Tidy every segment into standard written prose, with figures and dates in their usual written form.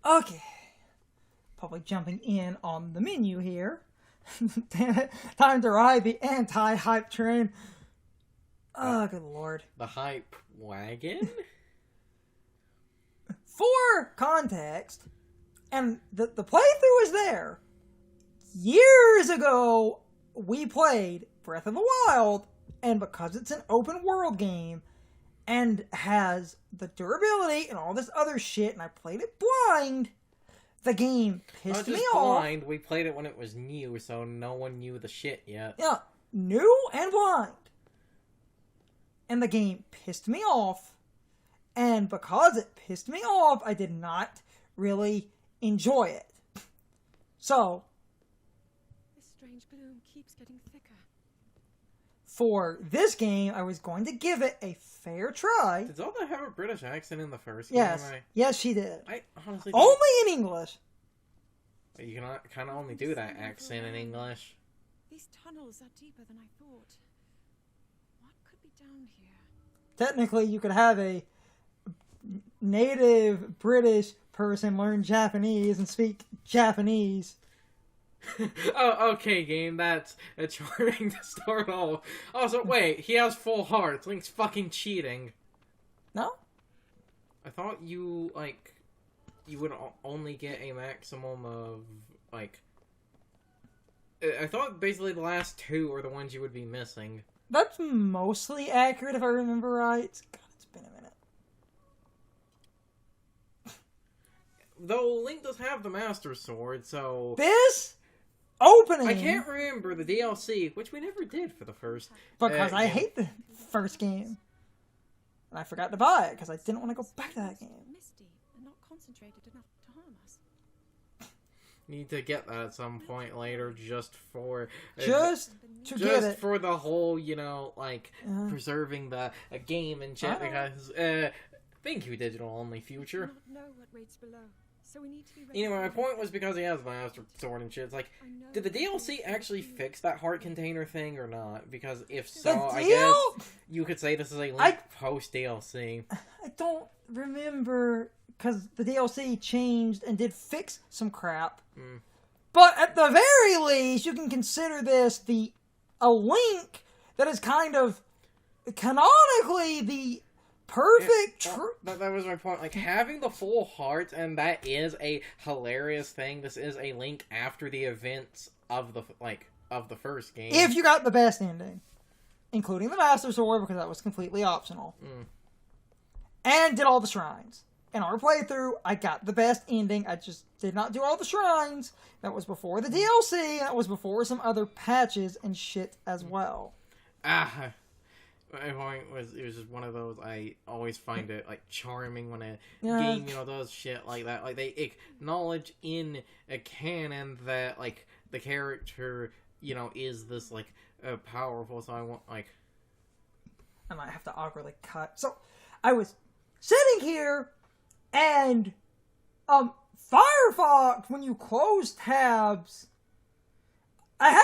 Okay. Probably jumping in on the menu here. Damn it. Time to ride the anti-hype train. Oh, good lord. The hype wagon? For context, and the playthrough is there. Years ago, we played Breath of the Wild, and because it's an open world game, and has the durability and all this other shit, and I played it blind, the game pissed me off. Blind, we played it when it was new, so no one knew the shit yet. Yeah, new and blind. And the game pissed me off. And because it pissed me off, I did not really enjoy it. So, this strange bloom keeps getting thicker. For this game, I was going to give it a fair try. Did Zelda have a British accent in the first yes. game? Yes, she did. I honestly only in English. You can kind of only do that accent in English. These tunnels are deeper than I thought. What could be down here? Technically, you could have a native British person learn Japanese and speak Japanese. Oh, okay, game. That's charming to start off. Also, wait, he has full hearts. Link's fucking cheating. No? I thought you, you would only get a maximum of, I thought basically the last two are the ones you would be missing. That's mostly accurate if I remember right. God, it's been a minute. Though Link does have the Master Sword, so... This opening... I can't remember the DLC, which we never did for the first... Because I hate the first game. And I forgot to buy it, because I didn't want to go back to that game. Misty and not concentrated enough to harm us. Need to get that at some point later, just for... Just to get it. Just for the whole, preserving the game and shit, because... thank you, digital-only future. We do not know what waits below. So we need to be ready. Anyway, my point was because he has the Master Sword and shit. It's like, did the DLC actually fix that heart container thing or not? Because if so, I guess you could say this is a Link post-DLC. I don't remember, because the DLC changed and did fix some crap. Mm. But at the very least, you can consider this a Link that is kind of canonically the perfect that was my point. Like, having the full heart, and that is a hilarious thing. This is a Link after the events of the first game. If you got the best ending. Including the Master Sword, because that was completely optional. Mm. And did all the shrines. In our playthrough, I got the best ending. I just did not do all the shrines. That was before the DLC. That was before some other patches and shit as well. My point was, it was just one of those, I always find it, charming when a game, does shit like that. Like, they acknowledge in a canon that, the character, is this, powerful, so I want, I might have to awkwardly cut. So, I was sitting here, and, Firefox, when you close tabs, I have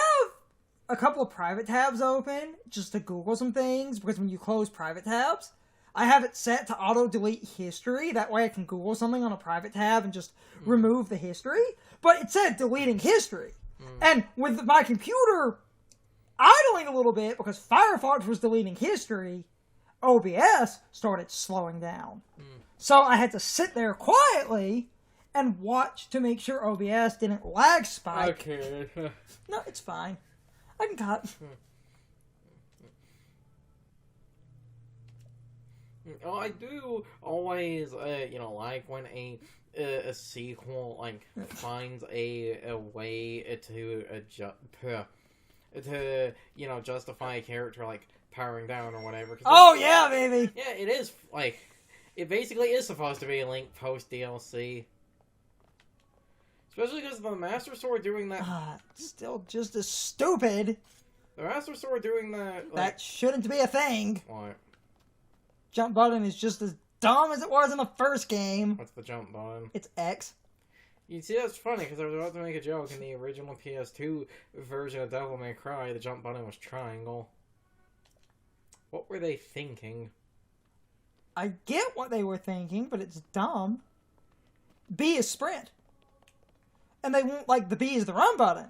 a couple of private tabs open just to Google some things, because when you close private tabs, I have it set to auto-delete history. That way I can Google something on a private tab and just remove the history. But it said deleting history. And with my computer idling a little bit, because Firefox was deleting history, OBS started slowing down. So I had to sit there quietly and watch to make sure OBS didn't lag spike. Okay. No, it's fine. I can cut. Oh, I do always, like when a sequel, finds a way to justify a character, powering down or whatever. Oh, yeah, baby! Yeah, it is, it basically is supposed to be a Link post-DLC. Especially because the Master Sword doing that... still just as stupid. The Master Sword doing that... that shouldn't be a thing. What? Jump button is just as dumb as it was in the first game. What's the jump button? It's X. You see, that's funny, because I was about to make a joke. In the original PS2 version of Devil May Cry, the jump button was triangle. What were they thinking? I get what they were thinking, but it's dumb. B is sprint. And they want, like, the B is the run button.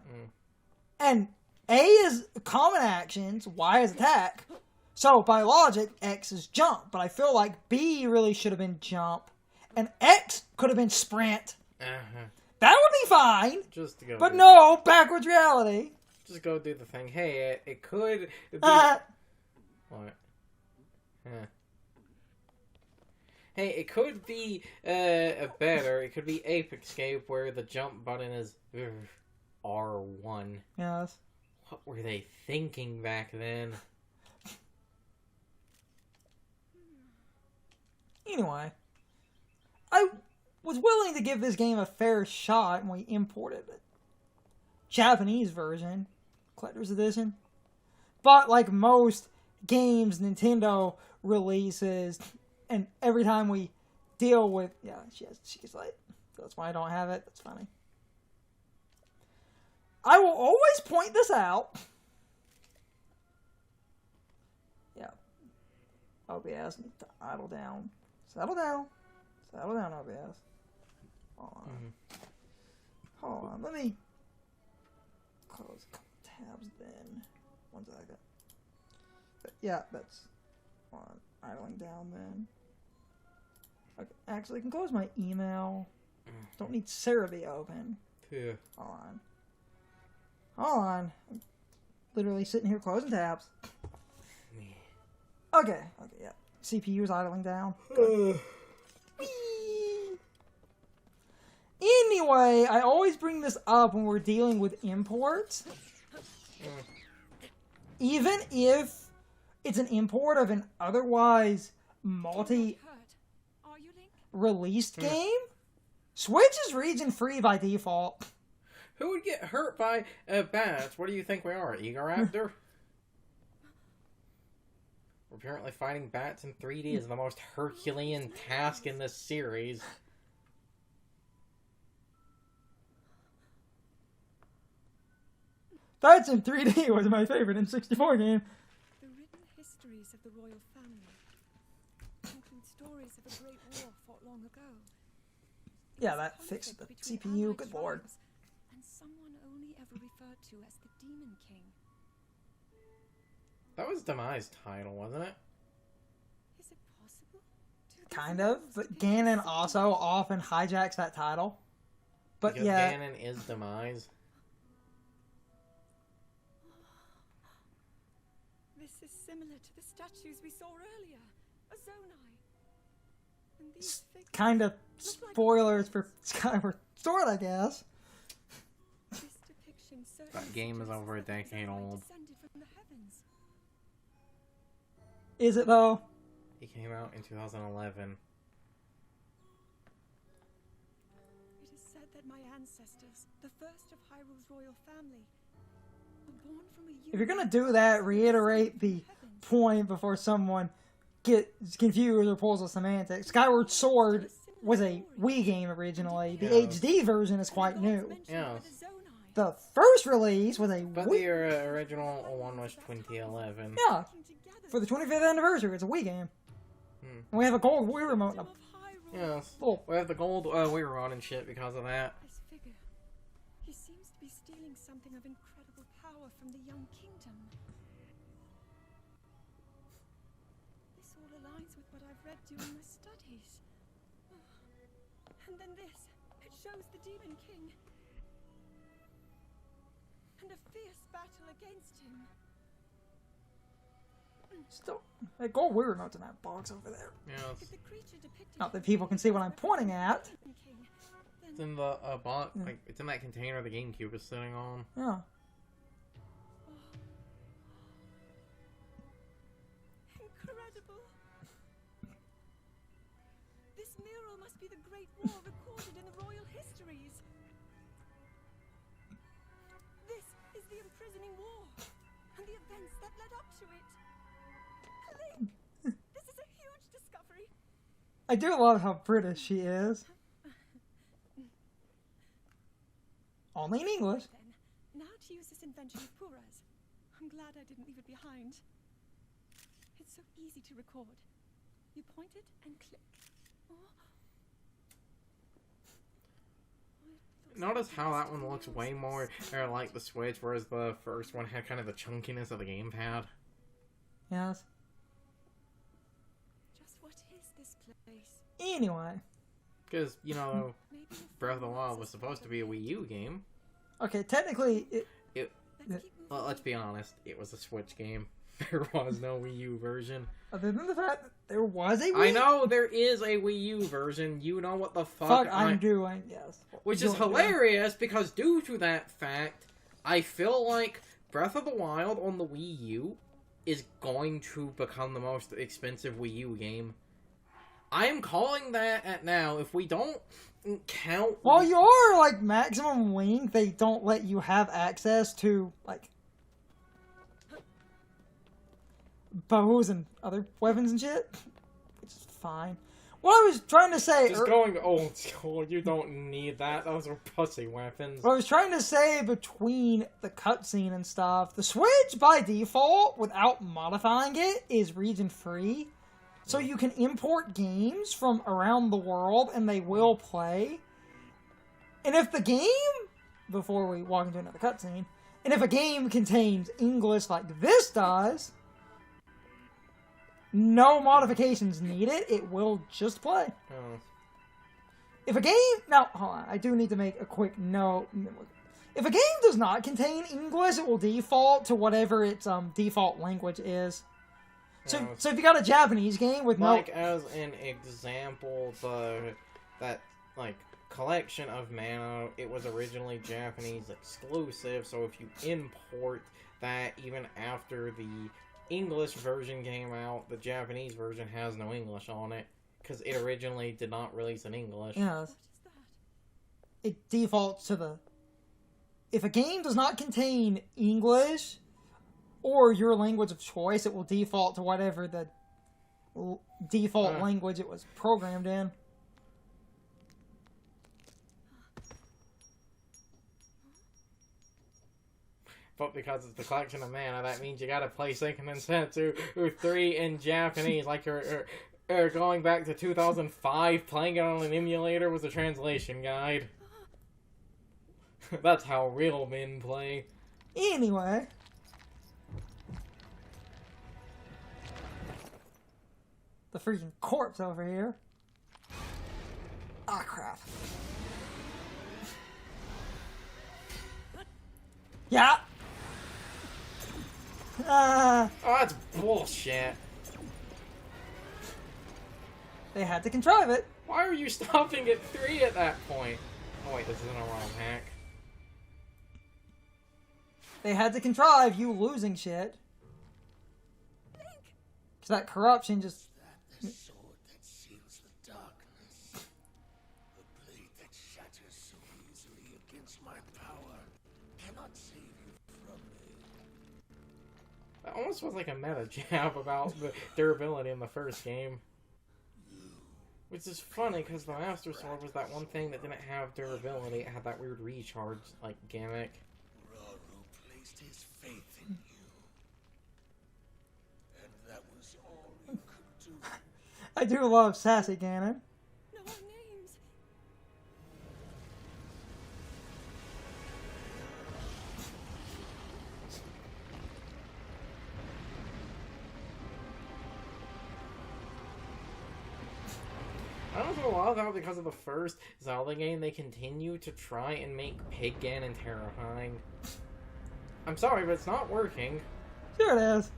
And A is common actions, Y is attack. So, by logic, X is jump. But I feel like B really should have been jump. And X could have been sprint. That would be fine. Just to go. But no, backwards reality. Just go do the thing. Hey, it could be... Uh, What? Hey, it could be better. It could be Ape Escape where the jump button is R1. yes. What were they thinking back then? Anyway, I was willing to give this game a fair shot when we imported it. Japanese version, collector's edition. But like most games Nintendo releases, and every time we deal with, she's like, that's why I don't have it. That's funny. I will always point this out. Yeah. OBS needs to idle down. Settle down. Settle down, OBS. Hold on. Hold on. Let me close a couple tabs then. 1 second. But yeah, that's on idling down then. Okay, actually, I can close my email. Don't need Sarah to be open. Yeah. Hold on. Hold on. I'm literally sitting here closing tabs. Okay, yeah. CPU is idling down. Anyway, I always bring this up when we're dealing with imports. Even if it's an import of an otherwise multi-released game, Switch is region-free by default. Who would get hurt by bats? What do you think we are, Egoraptor? Apparently fighting bats in 3D is the most Herculean task in this series. Bats in 3D was my favorite N64 game. The written histories of the royal family include stories of a great war fought long ago. Yeah, that fixed the CPU, good lord. And someone only ever referred to as the Demon King. That was Demise' title, wasn't it? Is it possible? Kind of, but Ganon also often hijacks that title. But Because yeah, Ganon is Demise. This is similar to the statues we saw earlier. A Zonai. And these figures kind of spoilers for Skyward Sword, I guess. This depiction certainly That game is suggests over a that the decade Zonai old. descended from the heavens. Is it though? It came out in 2011. It is said that my ancestors, the first of Hyrule's royal family, were born from a If you're gonna do that, reiterate the point before someone gets confused or pulls a semantics. Skyward Sword was a Wii game originally. The Yeah. HD version is quite new. Yeah. The first release was a But Wii. the original one was 2011. Yeah, for the 25th anniversary, it's a Wii game. And we have a gold Wii remote. And a Yes. Oh. We have the gold Wii remote and shit because of that. This figure, he seems to be stealing something of incredible power from the young kingdom. This all aligns with what I've read during my studies. And then this, it shows the Demon King. And a fierce battle against him. Still, a gold Wii remote's in that box over there. Yes. If the creature depicted Not that people can see what I'm pointing at. Demon King, then It's in the box, like it's in that container the GameCube is sitting on. Yeah. incredible. This mural must be the Great War recorded in the royal histories. This is the imprisoning war and the events that led up to it. Link, this is a huge discovery. I do love how British she is. Only in English. Then, now to use this invention of Pura's. I'm glad I didn't leave it behind. It's so easy to record. You point it and click. Oh. notice how that one looks way more like the Switch, whereas the first one had kind of the chunkiness of the gamepad? Yes. Just what is this place? Anyway. Because, you know, Maybe the Breath of the Forest Wild was is supposed to be a Wii U game. Okay, technically, Let's keep moving Well, let's be honest, it was a Switch game. There was no Wii U version. other than the fact that there was a Wii... I know there is a Wii U version. You know what the Fuck I'm doing, yes. Which is hilarious, because due to that fact, I feel like Breath of the Wild on the Wii U is going to become the most expensive Wii U game. I am calling that at now. If we don't count... While you are, like, maximum link, they don't let you have access to, like, bows and other weapons and shit. Which is fine. What I was trying to say... Just going old school, you don't need that. Those are pussy weapons. What I was trying to say between the cutscene and stuff, the Switch, by default, without modifying it, is region-free. So you can import games from around the world, and they will play. And if the game, before we walk into another cutscene, and if a game contains English like this does, no modifications needed, it will just play. Oh. If a game... Now, hold on, I do need to make a quick note. If a game does not contain English, it will default to whatever its default language is. So if you got a Japanese game with no... Like, as an example, that collection of Mana, it was originally Japanese exclusive, so if you import that even after the English version came out, the Japanese version has no English on it, because it originally did not release in English. Yes. What is that? It defaults to the... If a game does not contain English or your language of choice, it will default to whatever the default language it was programmed in. But because it's the collection of Mana, that means you gotta play Seiken Densetsu 3 in Japanese, like you're going back to 2005, playing it on an emulator with a translation guide. That's how real men play. Anyway. The freaking corpse over here. Ah, crap. Yeah. Oh, that's bullshit. They had to contrive it. Why are you stopping at 3 at that point? Oh wait, this isn't a wrong hack. They had to contrive you losing shit. Cause that corruption just... The sword that seals the darkness. The blade that shatters so easily against my power cannot save you from me. That almost was like a meta jab about the durability in the first game. Which is funny, because the Master Sword was that one thing that didn't have durability. It had that weird recharge, gimmick. Raru placed his faith in you. And that was all you could do. I do love sassy Ganon. No, our names. I don't love how because of the first Zelda game, they continue to try and make Pig Ganon terrifying. I'm sorry, but it's not working. Sure it is.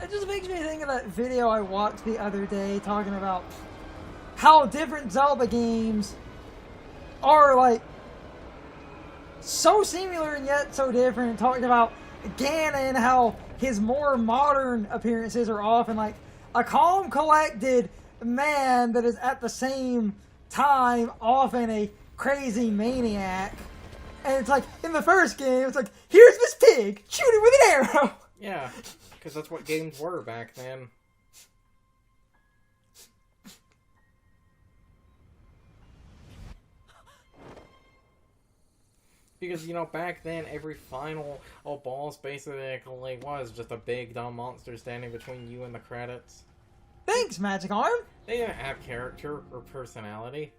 It just makes me think of that video I watched the other day talking about how different Zelda games are, so similar and yet so different. Talking about Ganon, how his more modern appearances are often a calm, collected man that is at the same time often a crazy maniac. And it's in the first game, it's here's this pig, shoot it with an arrow! Yeah, because that's what games were back then. Because, back then, every final boss basically was just a big, dumb monster standing between you and the credits. Thanks, Magic Arm. They didn't have character or personality.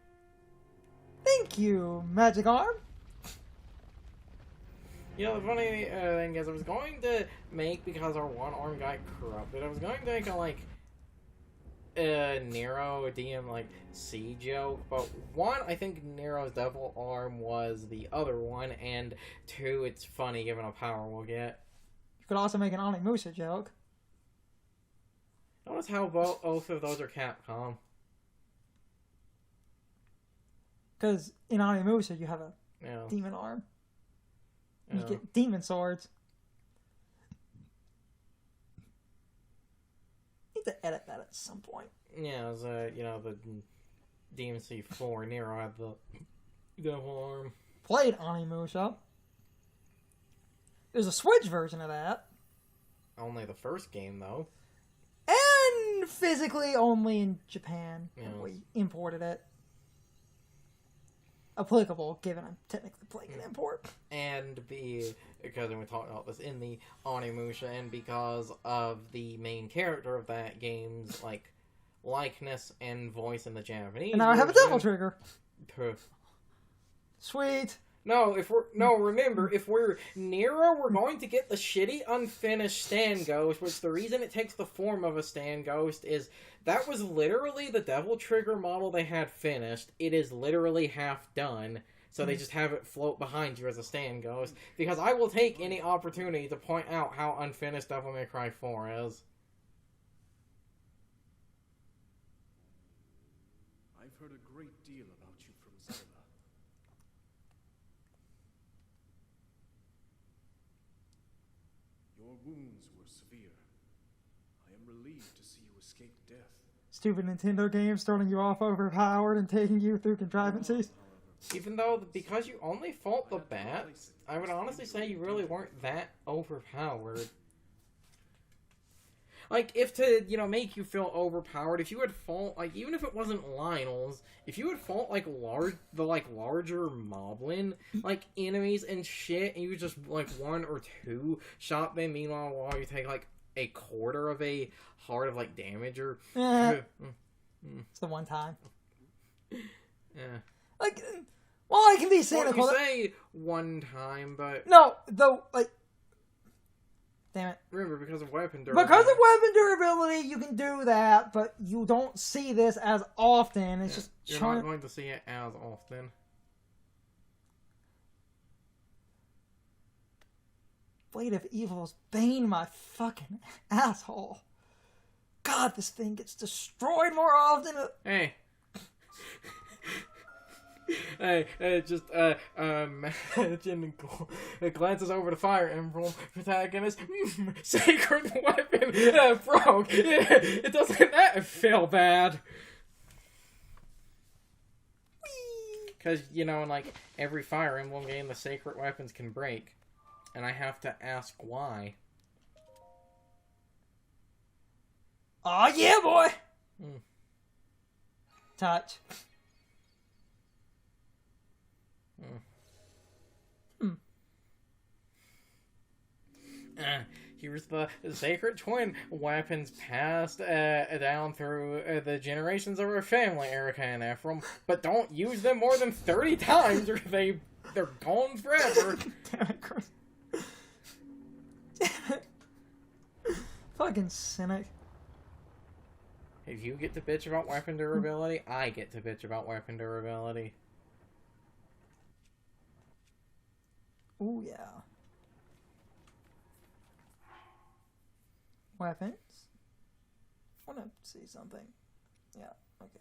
Thank you, Magic Arm. You know, the funny thing is, I was going to make, because our one arm got corrupted, I was going to make a, like, Nero DM, like, C joke, but one, I think Nero's devil arm was the other one, and two, it's funny given how power we'll get. You could also make an Onimusha joke. Notice how both of those are Capcom. Because in Onimusha, you have a Yeah. demon arm. Yeah. You get demon swords. Need to edit that at some point. Yeah, it was, you know, the DMC4, Nero had the devil arm. Played Onimusha. There's a Switch version of that. Only the first game, though. And physically only in Japan. Yeah. We imported it. Applicable, given I'm technically playing an import. And because we talked about this in the Onimusha, and because of the main character of that game's, like, likeness and voice in the Japanese. And now I have a devil trigger. Poof. Sweet. No, remember, if we're Nero, we're going to get the shitty unfinished Stand Ghost, which the reason it takes the form of a Stand Ghost is that was literally the Devil Trigger model they had finished. It is literally half done, so they just have it float behind you as a Stand Ghost, because I will take any opportunity to point out how unfinished Devil May Cry 4 is. I've heard a great deal about you from Zelda. Your wounds were severe. I am relieved to see you escape death. Stupid Nintendo games starting you off overpowered and taking you through contrivances. Even though, because you only fought the bats, I would honestly say you really weren't that overpowered. Like, if to, you know, make you feel overpowered, if you had fought, like, even if it wasn't Lionel's, if you had fought, like, larger moblin, like, enemies and shit, and you just, like, one or two shot them, meanwhile, while you take, like, a quarter of a heart of, like, damage, or... It's the one time. Yeah. Like, well, I can be cynical. Well, you say one time, but... No, though, like... Damn it. Remember, because of weapon durability. Because of weapon durability, you can do that, but you don't see this as often. It's just You're trying... not going to see it as often. Blade of Evil's Bane, my fucking asshole. God, this thing gets destroyed more often. Hey. Just imagine glances over the Fire Emblem protagonist. Sacred weapon broke. It doesn't that feel bad. Because, you know, in like every Fire Emblem game, the sacred weapons can break. And I have to ask why. Aw, yeah, boy! Touch. Here's the Sacred Twin weapons passed down through the generations of our family, Erica and Ephraim, but don't use them more than 30 times or they're gone forever. Damn it, Chris. Damn it. Fucking cynic. If you get to bitch about weapon durability, I get to bitch about weapon durability. Ooh, yeah. Weapons? I want to see something. Yeah, okay.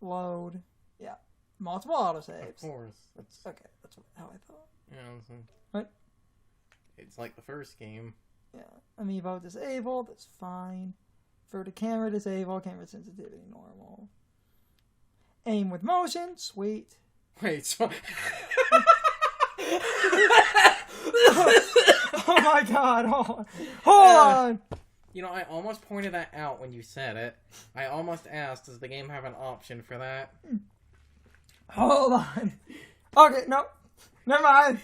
Load. Yeah. Multiple autosaves. Of course. That's, Okay, that's how I thought. you know, What? It's like the first game. Yeah. Amiibo disabled, that's fine. For the camera disabled, camera sensitivity normal. Aim with motion, sweet. Wait, so... Oh my god, hold on! You know, I almost pointed that out when you said it. I almost asked, does the game have an option for that? Hold on. Okay, no. Never mind.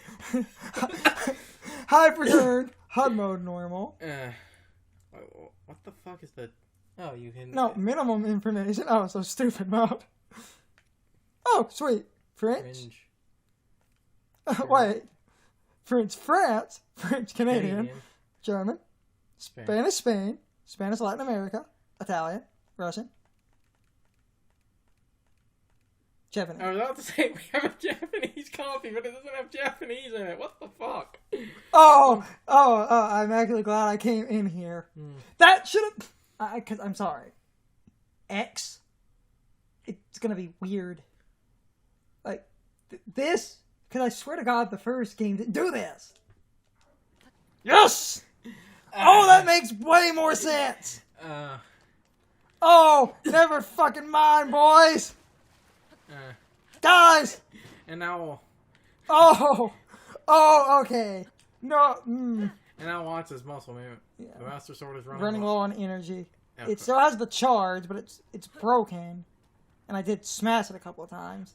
Hive returned. HUD mode normal. What the fuck is the... Oh, you can... No, minimum information. Oh, so stupid mode. Oh, sweet. French? Wait. French France. French Canadian. German. Spanish Spain. Spanish Latin America. Italian. Russian. Japanese. I was about to say, we have a Japanese copy, but it doesn't have Japanese in it. What the fuck? Oh, I'm actually glad I came in here. That should have... Because I'm sorry. X? It's gonna be weird. Like, this... Because I swear to God, the first game didn't do this. Yes! Oh, that makes way more sense! Oh, never fucking mind, boys! Guys! And now... Oh, okay. No, And now watch this muscle movement. Yeah. The Master Sword is running low on energy. Okay. It still has the charge, but it's broken. And I did smash it a couple of times.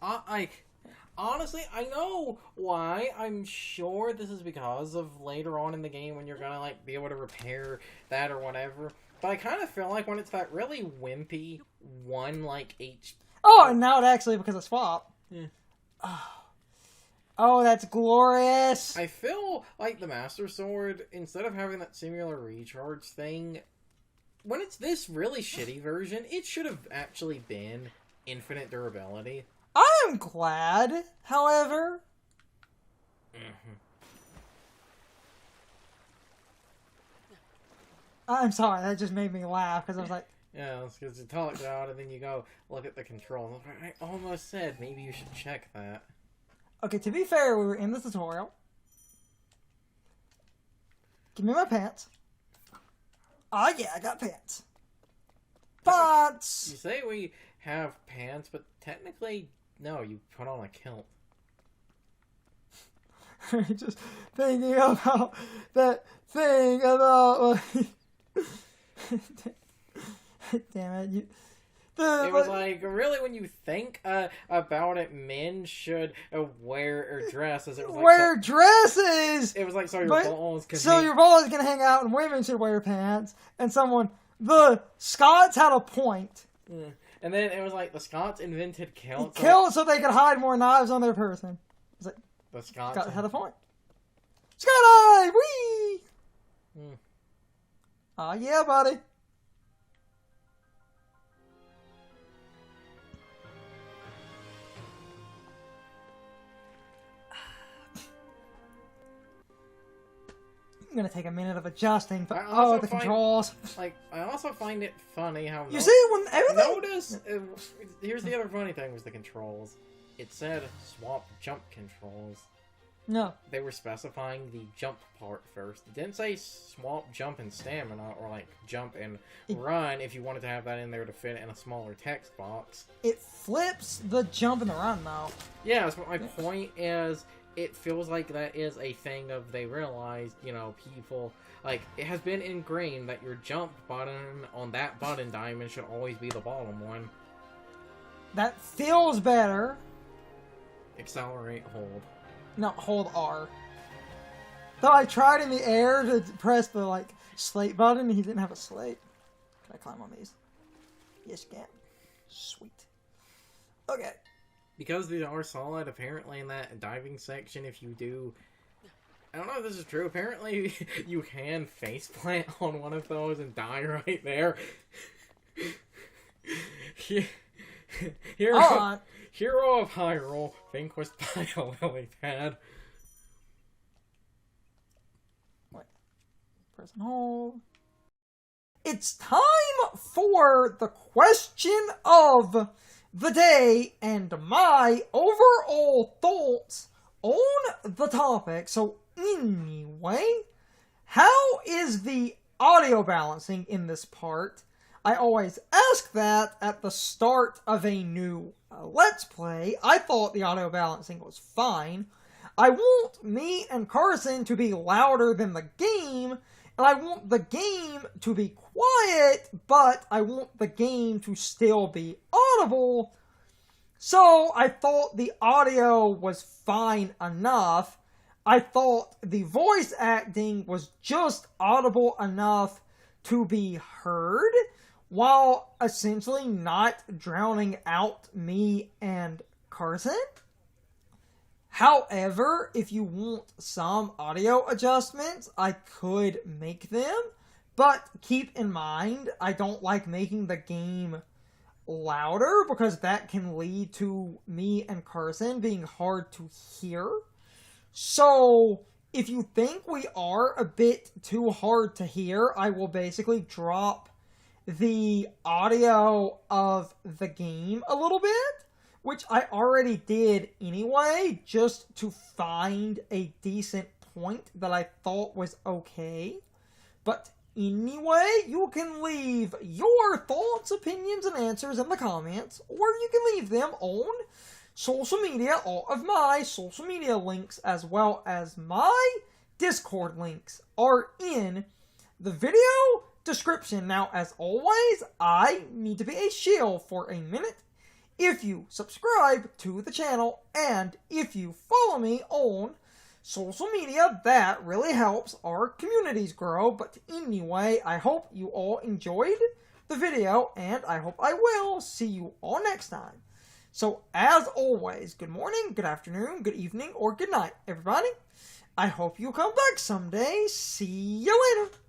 Honestly, I know why. I'm sure this is because of later on in the game when you're gonna, like, be able to repair that or whatever. But I kind of feel like when it's that really wimpy one, like, Oh, and now it actually, because of swap. Yeah. Oh, that's glorious. I feel like the Master Sword, instead of having that singular recharge thing, when it's this really shitty version, it should have actually been infinite durability. I'm glad, however. I'm sorry, that just made me laugh, because I was like... Yeah, it's because you talk about it, and then you go look at the controls. I almost said maybe you should check that. Okay, to be fair, we were in the tutorial. Give me my pants. Oh yeah, I got pants. Pants! You say we have pants, but technically, no, you put on a kilt. Just thinking about that thing about... Damn it, it was like, really, when you think about it, men should wear or dress. As it was like, wear dresses! It was like, so your balls can your balls can hang out and women should wear pants. And the Scots had a point. Yeah. And then it was like, the Scots invented kilts. Kilts so they could hide more knives on their person. It's like, the Scots had a point. Skydive! Whee! Aw, yeah, buddy. I'm gonna take a minute of adjusting, but the controls. Like, I also find it funny how... You see, when everything... Notice, here's the other funny thing was the controls. It said swap jump controls. No. They were specifying the jump part first. It didn't say swap jump and stamina, or like jump and run if you wanted to have that in there to fit in a smaller text box. It flips the jump and the run, though. Yeah, that's what my point is. It feels like that is a thing of they realized, people, like, it has been ingrained that your jump button on that button diamond should always be the bottom one. That feels better. Accelerate, hold. No, hold R. Though I tried in the air to press the, slate button, and he didn't have a slate. Can I climb on these? Yes, you can. Sweet. Okay. Because these are solid, apparently in that diving section, if you do... I don't know if this is true. Apparently, you can faceplant on one of those and die right there. Hero of Hyrule, vanquished by a lily pad. Wait. Press and hold. It's time for the question of the day and my overall thoughts on the topic. So anyway, how is the audio balancing in this part? I always ask that at the start of a new Let's Play. I thought the audio balancing was fine. I want me and Carson to be louder than the game, and I want the game to be quiet, but I want the game to still be audible. So I thought the audio was fine enough. I thought the voice acting was just audible enough to be heard, while essentially not drowning out me and Carson. However, if you want some audio adjustments, I could make them. But keep in mind, I don't like making the game louder because that can lead to me and Carson being hard to hear. So, if you think we are a bit too hard to hear, I will basically drop the audio of the game a little bit, which I already did anyway, just to find a decent point that I thought was okay. But anyway, you can leave your thoughts, opinions, and answers in the comments, or you can leave them on social media. All of my social media links, as well as my Discord links, are in the video description. Now, as always, I need to be a shill for a minute. If you subscribe to the channel, and if you follow me on social media, that really helps our communities grow. But anyway, I hope you all enjoyed the video, and I hope I will see you all next time. So, as always, good morning, good afternoon, good evening, or good night, everybody. I hope you come back someday. See you later.